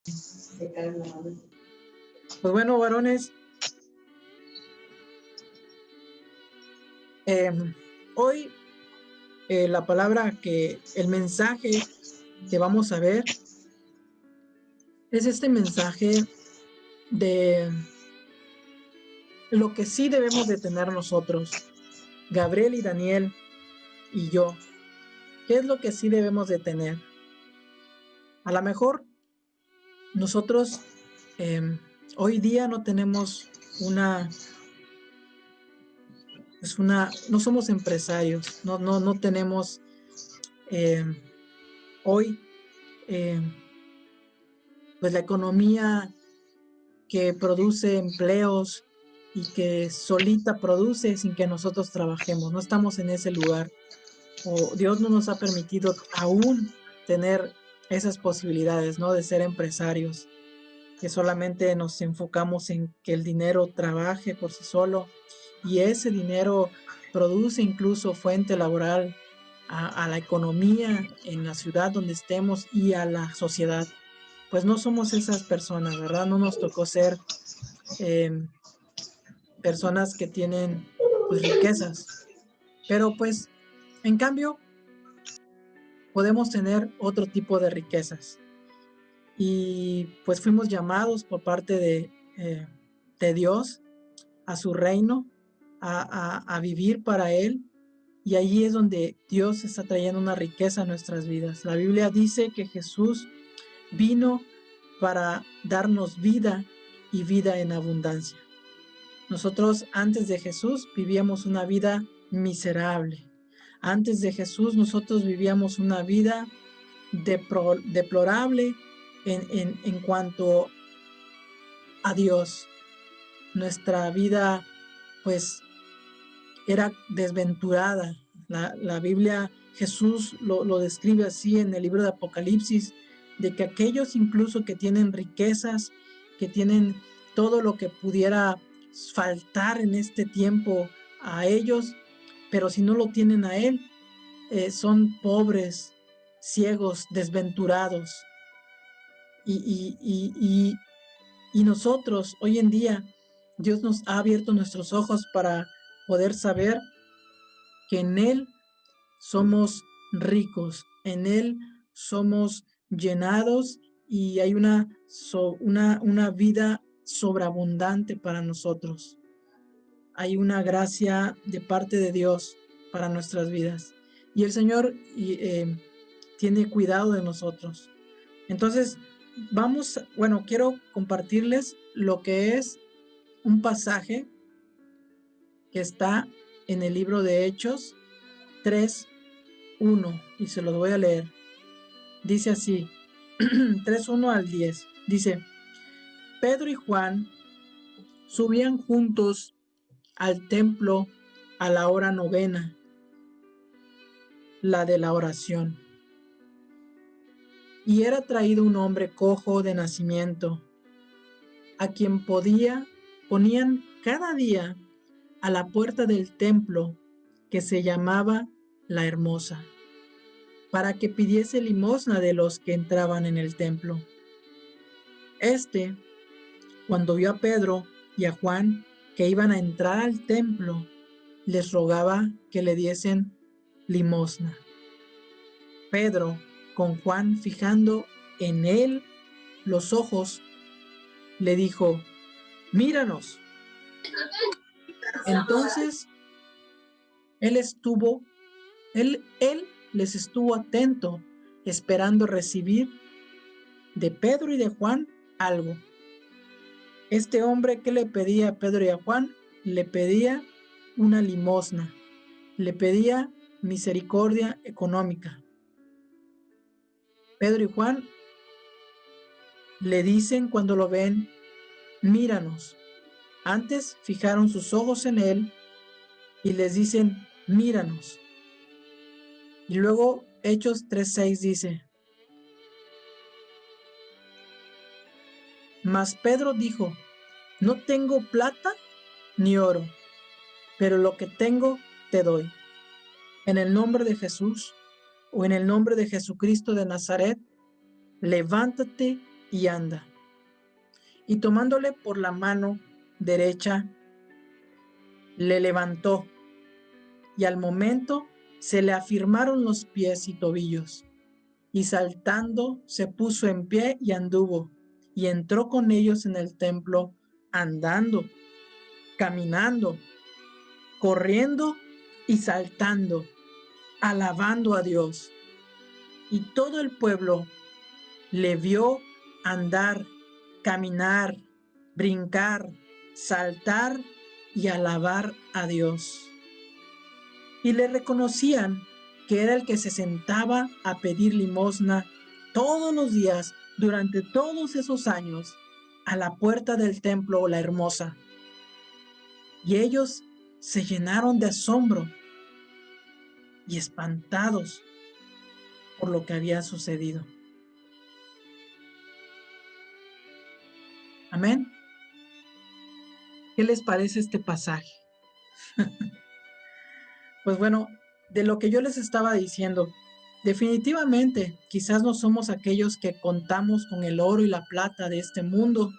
Pues bueno, varones, hoy la palabra el mensaje que vamos a ver es este mensaje de lo que sí debemos de tener nosotros, Gabriel y Daniel y yo. ¿Qué es lo que sí debemos de tener? A lo mejor nosotros hoy día no tenemos no somos empresarios, no tenemos hoy pues la economía que produce empleos y que solita produce sin que nosotros trabajemos. No estamos en ese lugar. O Dios no nos ha permitido aún tener esas posibilidades, ¿no? De ser empresarios, que solamente nos enfocamos en que el dinero trabaje por sí solo y ese dinero produce incluso fuente laboral a la economía en la ciudad donde estemos y a la sociedad. Pues no somos esas personas, ¿verdad? No nos tocó ser personas que tienen pues riquezas, pero pues en cambio podemos tener otro tipo de riquezas y pues fuimos llamados por parte de Dios a su reino, a vivir para Él, y allí es donde Dios está trayendo una riqueza a nuestras vidas. La Biblia dice que Jesús vino para darnos vida y vida en abundancia. Nosotros antes de Jesús vivíamos una vida miserable. Antes de Jesús nosotros vivíamos una vida deplorable en cuanto a Dios. Nuestra vida pues era desventurada. La Biblia, Jesús lo describe así en el libro de Apocalipsis, de que aquellos incluso que tienen riquezas, que tienen todo lo que pudiera faltar en este tiempo a ellos, pero si no lo tienen a Él, son pobres, ciegos, desventurados. Y nosotros hoy en día, Dios nos ha abierto nuestros ojos para poder saber que en Él somos ricos, en Él somos llenados y hay una vida sobreabundante para nosotros. Hay una gracia de parte de Dios para nuestras vidas. Y el Señor tiene cuidado de nosotros. Entonces, quiero compartirles lo que es un pasaje que está en el libro de Hechos 3:1 y se los voy a leer. Dice así, 3:1 al 10. Dice, Pedro y Juan subían juntos al templo a la hora novena, la de la oración. Y era traído un hombre cojo de nacimiento, a quien ponían cada día a la puerta del templo, que se llamaba La Hermosa, para que pidiese limosna de los que entraban en el templo. Cuando vio a Pedro y a Juan que iban a entrar al templo, les rogaba que le diesen limosna. Pedro, con Juan fijando en él los oses, le dijo, míranos. Entonces él les estuvo atento, esperando recibir de Pedro y de Juan algo. Este hombre, ¿qué le pedía a Pedro y a Juan? Le pedía una limosna, le pedía misericordia económica. Pedro y Juan le dicen cuando lo ven, míranos. Antes fijaron sus ojos en él y les dicen, míranos. Y luego Hechos 3:6 dice, mas Pedro dijo, no tengo plata ni oro, pero lo que tengo te doy. En el nombre de Jesús, o en el nombre de Jesucristo de Nazaret, levántate y anda. Y tomándole por la mano derecha, le levantó, y al momento se le afirmaron los pies y tobillos, y saltando se puso en pie y anduvo, y entró con ellos en el templo, andando, caminando, corriendo y saltando, alabando a Dios. Y todo el pueblo le vio andar, caminar, brincar, saltar y alabar a Dios. Y le reconocían que era el que se sentaba a pedir limosna todos los días durante todos esos años a la puerta del templo La Hermosa. Y ellos se llenaron de asombro y espantados por lo que había sucedido. Amén. ¿Qué les parece este pasaje? Pues bueno, de lo que yo les estaba diciendo, definitivamente quizás no somos aquellos que contamos con el oro y la plata de este mundo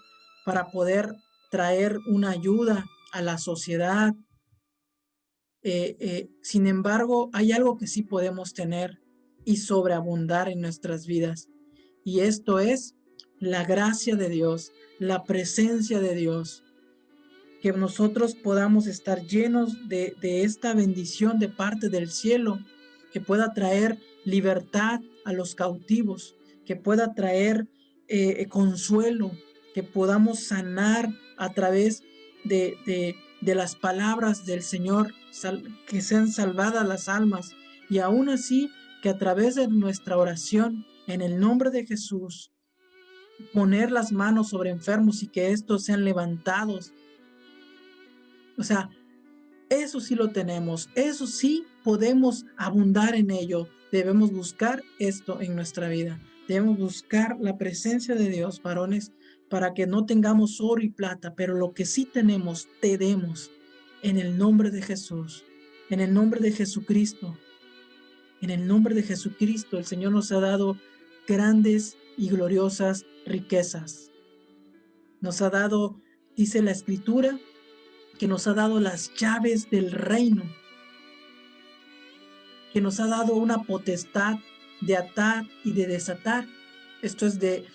para poder traer una ayuda a la sociedad. Sin embargo, hay algo que sí podemos tener y sobreabundar en nuestras vidas. Y esto es la gracia de Dios, la presencia de Dios. Que nosotros podamos estar llenos de esta bendición de parte del cielo, que pueda traer libertad a los cautivos, que pueda traer consuelo, que podamos sanar a través de las palabras del Señor, que sean salvadas las almas, y aún así que a través de nuestra oración en el nombre de Jesús, poner las manos sobre enfermos y que estos sean levantados. O sea, eso sí lo tenemos, eso sí podemos abundar en ello. Debemos buscar esto en nuestra vida. Debemos buscar la presencia de Dios, varones, para que no tengamos oro y plata, pero lo que sí tenemos, te demos en el nombre de Jesús, en el nombre de Jesucristo. En el nombre de Jesucristo, el Señor nos ha dado grandes y gloriosas riquezas. Nos ha dado, dice la Escritura, que nos ha dado las llaves del reino, que nos ha dado una potestad de atar y de desatar. Esto es de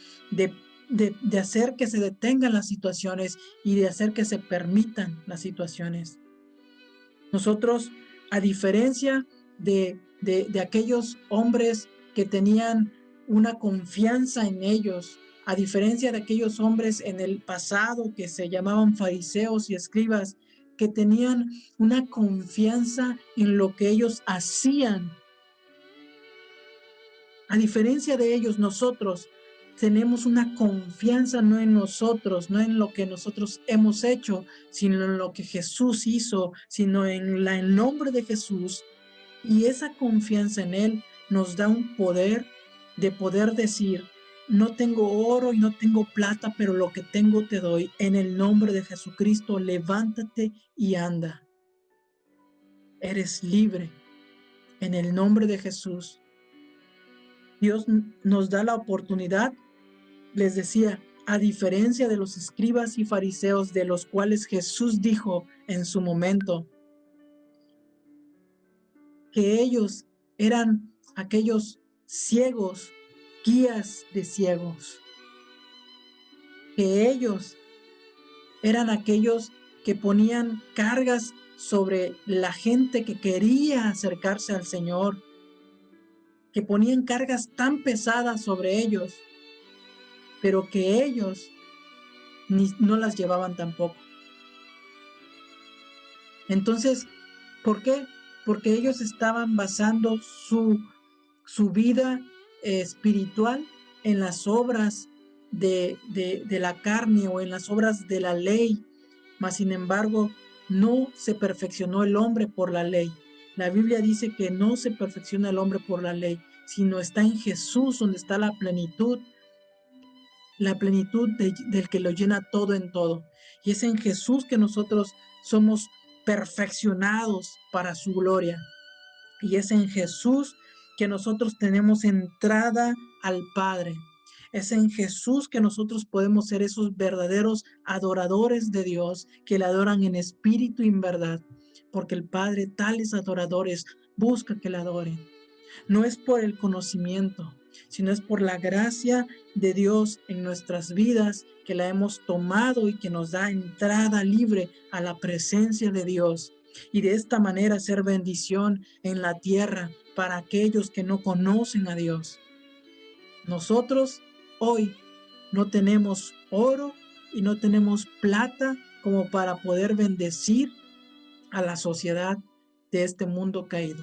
hacer que se detengan las situaciones y de hacer que se permitan las situaciones. Nosotros, a diferencia de aquellos hombres que tenían una confianza en ellos, a diferencia de aquellos hombres en el pasado que se llamaban fariseos y escribas, que tenían una confianza en lo que ellos hacían. A diferencia de ellos, nosotros tenemos una confianza no en nosotros, no en lo que nosotros hemos hecho, sino en lo que Jesús hizo, sino en el nombre de Jesús. Y esa confianza en Él nos da un poder de poder decir, no tengo oro y no tengo plata, pero lo que tengo te doy. En el nombre de Jesucristo, levántate y anda. Eres libre. En el nombre de Jesús. Dios nos da la oportunidad, les decía, a diferencia de los escribas y fariseos de los cuales Jesús dijo en su momento, que ellos eran aquellos ciegos, guías de ciegos, que ellos eran aquellos que ponían cargas sobre la gente que quería acercarse al Señor, que ponían cargas tan pesadas sobre ellos, pero que ellos no las llevaban tampoco. Entonces, ¿por qué? Porque ellos estaban basando su vida espiritual en las obras de la carne o en las obras de la ley, mas sin embargo no se perfeccionó el hombre por la ley. La Biblia dice que no se perfecciona el hombre por la ley, sino está en Jesús donde está la plenitud del que lo llena todo en todo. Y es en Jesús que nosotros somos perfeccionados para su gloria. Y es en Jesús que nosotros tenemos entrada al Padre. Es en Jesús que nosotros podemos ser esos verdaderos adoradores de Dios, que le adoran en espíritu y en verdad, porque el Padre tales adoradores busca que le adoren. No es por el conocimiento, sino es por la gracia de Dios en nuestras vidas que la hemos tomado y que nos da entrada libre a la presencia de Dios. Y de esta manera ser bendición en la tierra para aquellos que no conocen a Dios. Nosotros hoy no tenemos oro y no tenemos plata como para poder bendecir a la sociedad de este mundo caído.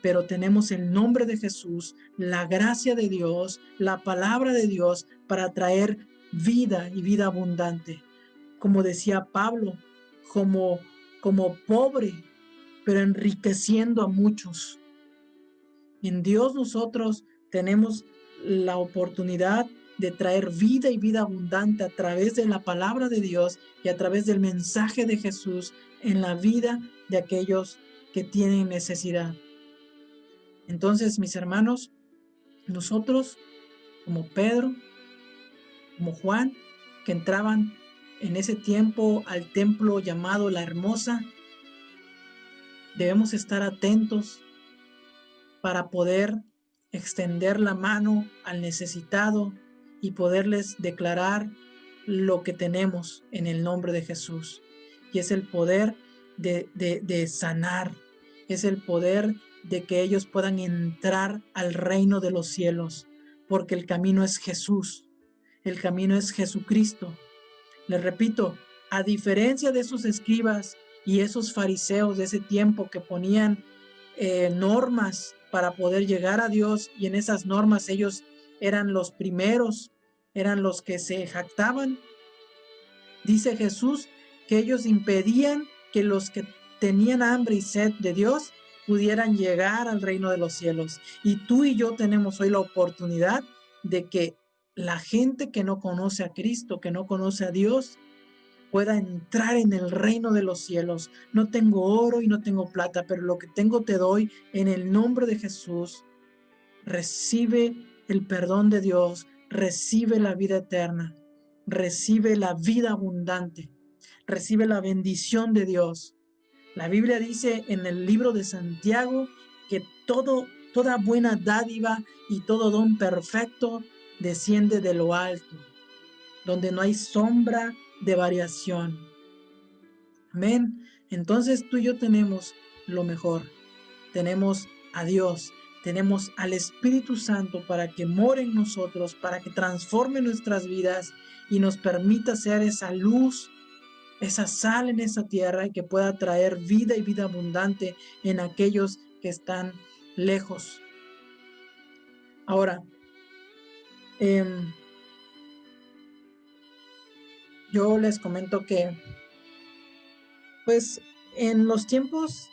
Pero tenemos el nombre de Jesús, la gracia de Dios, la palabra de Dios para traer vida y vida abundante. Como decía Pablo, como pobre, pero enriqueciendo a muchos. En Dios nosotros tenemos la oportunidad de traer vida y vida abundante a través de la palabra de Dios y a través del mensaje de Jesús en la vida de aquellos que tienen necesidad. Entonces, mis hermanos, nosotros, como Pedro, como Juan, que entraban en ese tiempo al templo llamado La Hermosa, debemos estar atentos para poder extender la mano al necesitado y poderles declarar lo que tenemos en el nombre de Jesús. Y es el poder de sanar, es el poder de que ellos puedan entrar al reino de los cielos, porque el camino es Jesús, el camino es Jesucristo. Les repito, a diferencia de esos escribas y esos fariseos de ese tiempo que ponían normas para poder llegar a Dios, y en esas normas ellos eran los primeros, eran los que se jactaban. Dice Jesús que ellos impedían que los que tenían hambre y sed de Dios pudieran llegar al reino de los cielos. Y tú y yo tenemos hoy la oportunidad de que la gente que no conoce a Cristo, que no conoce a Dios, pueda entrar en el reino de los cielos. No tengo oro y no tengo plata, pero lo que tengo te doy en el nombre de Jesús. Recibe el perdón de Dios, recibe la vida eterna, recibe la vida abundante, recibe la bendición de Dios. La Biblia dice en el libro de Santiago que toda buena dádiva y todo don perfecto desciende de lo alto, donde no hay sombra de variación. Amén. Entonces tú y yo tenemos lo mejor. Tenemos a Dios, tenemos al Espíritu Santo para que more en nosotros, para que transforme nuestras vidas y nos permita ser esa luz, esa sal en esa tierra y que pueda traer vida y vida abundante en aquellos que están lejos. Ahora, yo les comento que, pues, en los tiempos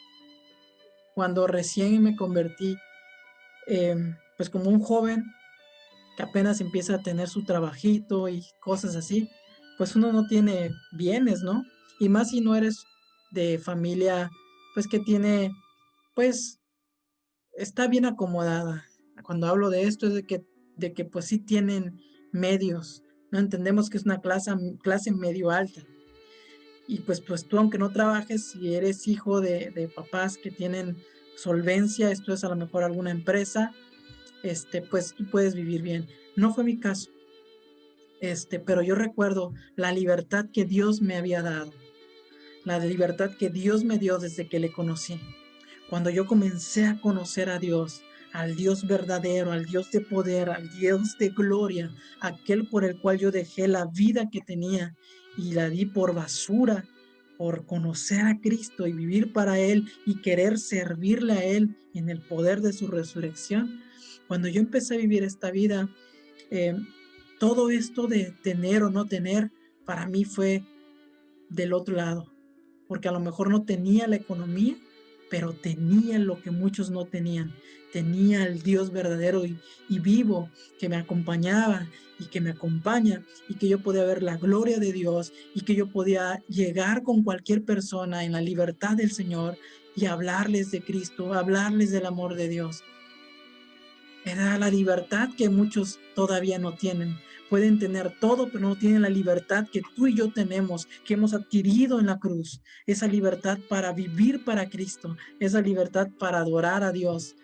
cuando recién me convertí, pues como un joven que apenas empieza a tener su trabajito y cosas así, pues uno no tiene bienes, ¿no? Y más si no eres de familia, pues que tiene, pues está bien acomodada. Cuando hablo de esto es de que pues sí tienen medios, ¿no? Entendemos que es una clase medio alta. Y pues tú aunque no trabajes, si eres hijo de papás que tienen solvencia, esto es a lo mejor alguna empresa, pues tú puedes vivir bien. No fue mi caso, pero yo recuerdo la libertad que Dios me había dado, la libertad que Dios me dio desde que le conocí. Cuando yo comencé a conocer a Dios, al Dios verdadero, al Dios de poder, al Dios de gloria, aquel por el cual yo dejé la vida que tenía y la di por basura, por conocer a Cristo y vivir para Él y querer servirle a Él en el poder de su resurrección. Cuando yo empecé a vivir esta vida, eh, todo esto de tener o no tener, para mí fue del otro lado, porque a lo mejor no tenía la economía, pero tenía lo que muchos no tenían. Tenía al Dios verdadero y vivo que me acompañaba y que me acompaña, y que yo podía ver la gloria de Dios y que yo podía llegar con cualquier persona en la libertad del Señor y hablarles de Cristo, hablarles del amor de Dios. Era la libertad que muchos todavía no tienen. Pueden tener todo, pero no tienen la libertad que tú y yo tenemos, que hemos adquirido en la cruz. Esa libertad para vivir para Cristo, esa libertad para adorar a Dios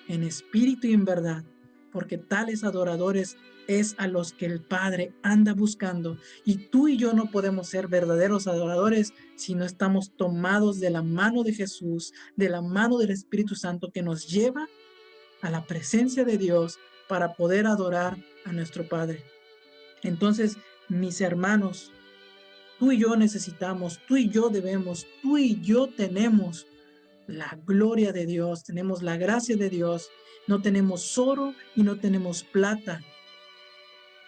en espíritu y en verdad, porque tales adoradores es a los que el Padre anda buscando. Y tú y yo no podemos ser verdaderos adoradores si no estamos tomados de la mano de Jesús, de la mano del Espíritu Santo que nos lleva a la presencia de Dios para poder adorar a nuestro Padre. Entonces, mis hermanos, tú y yo necesitamos, tú y yo debemos, tú y yo tenemos la gloria de Dios, tenemos la gracia de Dios, no tenemos oro y no tenemos plata,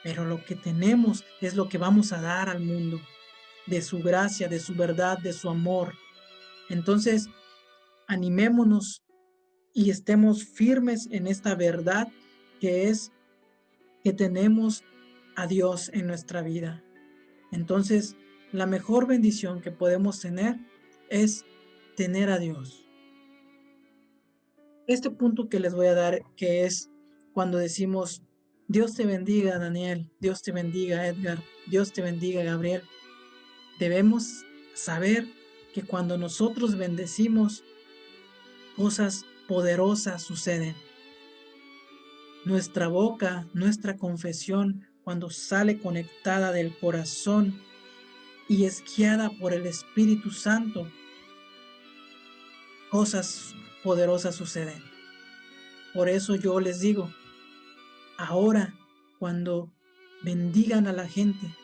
pero lo que tenemos es lo que vamos a dar al mundo, de su gracia, de su verdad, de su amor. Entonces, animémonos y estemos firmes en esta verdad que es que tenemos a Dios en nuestra vida. Entonces, la mejor bendición que podemos tener es tener a Dios. Este punto que les voy a dar, que es cuando decimos, Dios te bendiga, Daniel, Dios te bendiga, Edgar, Dios te bendiga, Gabriel. Debemos saber que cuando nosotros bendecimos, cosas poderosas suceden. Nuestra boca, nuestra confesión, cuando sale conectada del corazón y es guiada por el Espíritu Santo, cosas poderosas suceden. Por eso yo les digo, ahora cuando bendigan a la gente,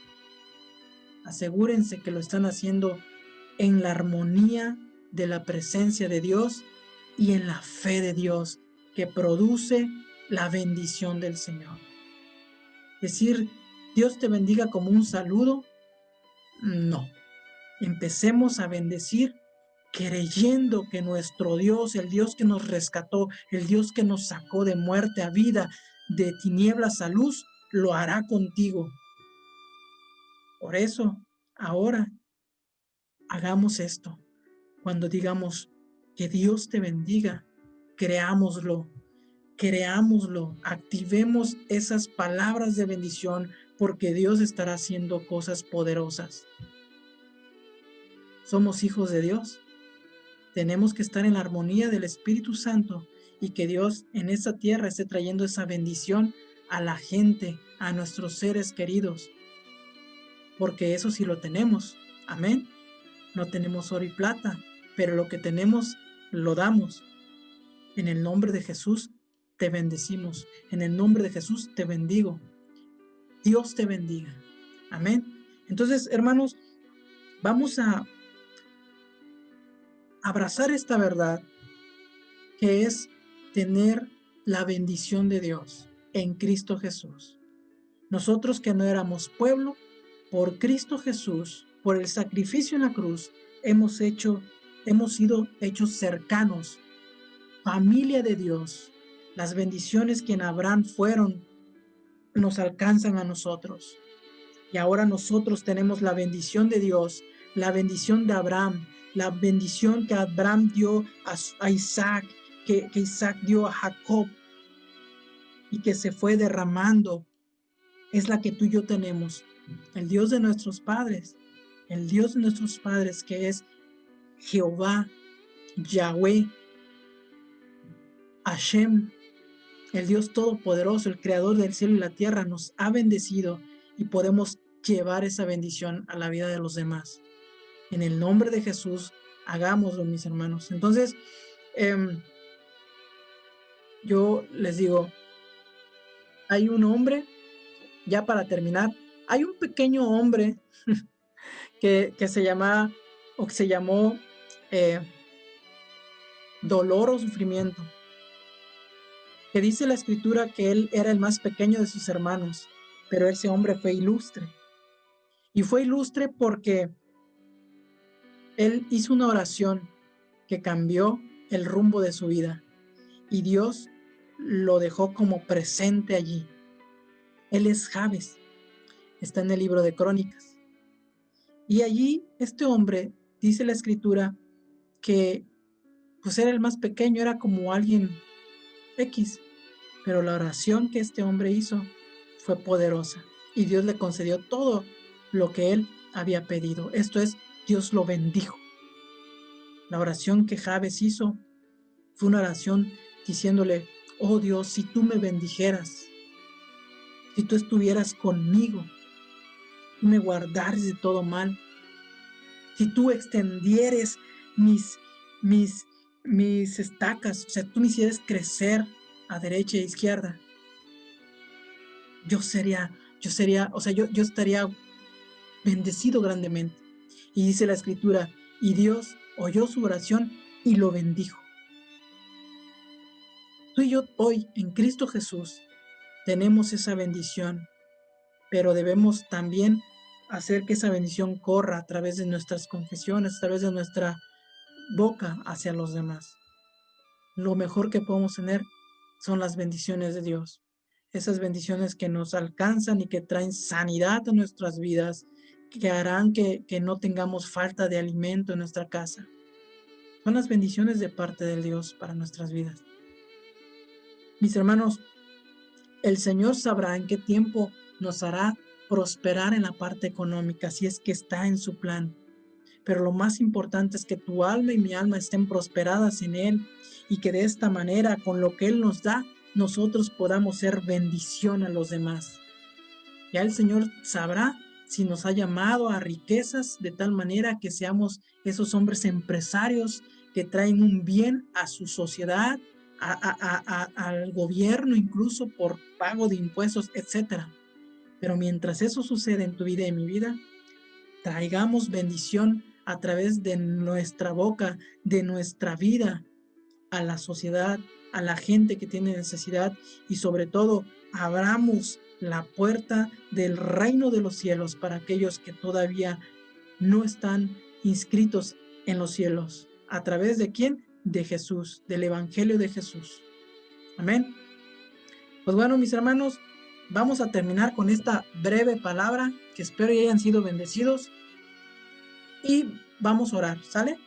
asegúrense que lo están haciendo en la armonía de la presencia de Dios y en la fe de Dios que produce la bendición del Señor. Decir Dios te bendiga como un saludo, no. Empecemos a bendecir creyendo que nuestro Dios, el Dios que nos rescató, el Dios que nos sacó de muerte a vida, de tinieblas a luz, lo hará contigo. Por eso, ahora, hagamos esto. Cuando digamos que Dios te bendiga, creámoslo, activemos esas palabras de bendición porque Dios estará haciendo cosas poderosas. Somos hijos de Dios. Tenemos que estar en la armonía del Espíritu Santo y que Dios en esta tierra esté trayendo esa bendición a la gente, a nuestros seres queridos, porque eso sí lo tenemos. Amén. No tenemos oro y plata, pero lo que tenemos lo damos. En el nombre de Jesús te bendecimos. En el nombre de Jesús te bendigo. Dios te bendiga. Amén. Entonces, hermanos, vamos a abrazar esta verdad que es tener la bendición de Dios en Cristo Jesús. Nosotros que no éramos pueblo, por Cristo Jesús, por el sacrificio en la cruz, hemos sido hechos cercanos, familia de Dios. Las bendiciones que en Abraham fueron, nos alcanzan a nosotros. Y ahora nosotros tenemos la bendición de Dios, la bendición de Abraham, la bendición que Abraham dio a Isaac, que Isaac dio a Jacob y que se fue derramando, es la que tú y yo tenemos. El Dios de nuestros padres, el Dios de nuestros padres que es Jehová, Yahweh, Hashem, el Dios todopoderoso, el creador del cielo y la tierra, nos ha bendecido y podemos llevar esa bendición a la vida de los demás. En el nombre de Jesús, hagámoslo, mis hermanos. Entonces, yo les digo, hay un hombre, ya para terminar, hay un pequeño hombre que se llama o que se llamó dolor o sufrimiento, que dice la escritura que él era el más pequeño de sus hermanos, pero ese hombre fue ilustre. Y fue ilustre porque él hizo una oración que cambió el rumbo de su vida y Dios lo dejó como presente allí. Él es Jabes, está en el libro de Crónicas. Y allí este hombre, dice la escritura, que pues era el más pequeño, era como alguien X, Pero la oración que este hombre hizo fue poderosa y Dios le concedió todo lo que él había pedido. Esto es, Dios lo bendijo. La oración que Jabes hizo fue una oración diciéndole: oh Dios, si tú me bendijeras, si tú estuvieras conmigo, tú me guardares de todo mal, si tú extendieres mis, mis, mis estacas, o sea, tú me hicieras crecer a derecha e izquierda, yo estaría bendecido grandemente. Y dice la escritura, y Dios oyó su oración y lo bendijo. Tú y yo hoy en Cristo Jesús tenemos esa bendición, pero debemos también hacer que esa bendición corra a través de nuestras confesiones, a través de nuestra boca hacia los demás. Lo mejor que podemos tener son las bendiciones de Dios. Esas bendiciones que nos alcanzan y que traen sanidad a nuestras vidas, que harán que no tengamos falta de alimento en nuestra casa. Son las bendiciones de parte de Dios para nuestras vidas. Mis hermanos, el Señor sabrá en qué tiempo nos hará prosperar en la parte económica, si es que está en su plan. Pero lo más importante es que tu alma y mi alma estén prosperadas en Él y que de esta manera, con lo que Él nos da, nosotros podamos ser bendición a los demás. Ya el Señor sabrá si nos ha llamado a riquezas de tal manera que seamos esos hombres empresarios que traen un bien a su sociedad, al gobierno, incluso por pago de impuestos, etc. Pero mientras eso sucede en tu vida y en mi vida, traigamos bendición a través de nuestra boca, de nuestra vida, a la sociedad, a la gente que tiene necesidad y sobre todo abramos la puerta del reino de los cielos para aquellos que todavía no están inscritos en los cielos. ¿A través de quién? De Jesús, del Evangelio de Jesús. Amén. Pues bueno, mis hermanos, vamos a terminar con esta breve palabra que espero y hayan sido bendecidos y vamos a orar, ¿sale?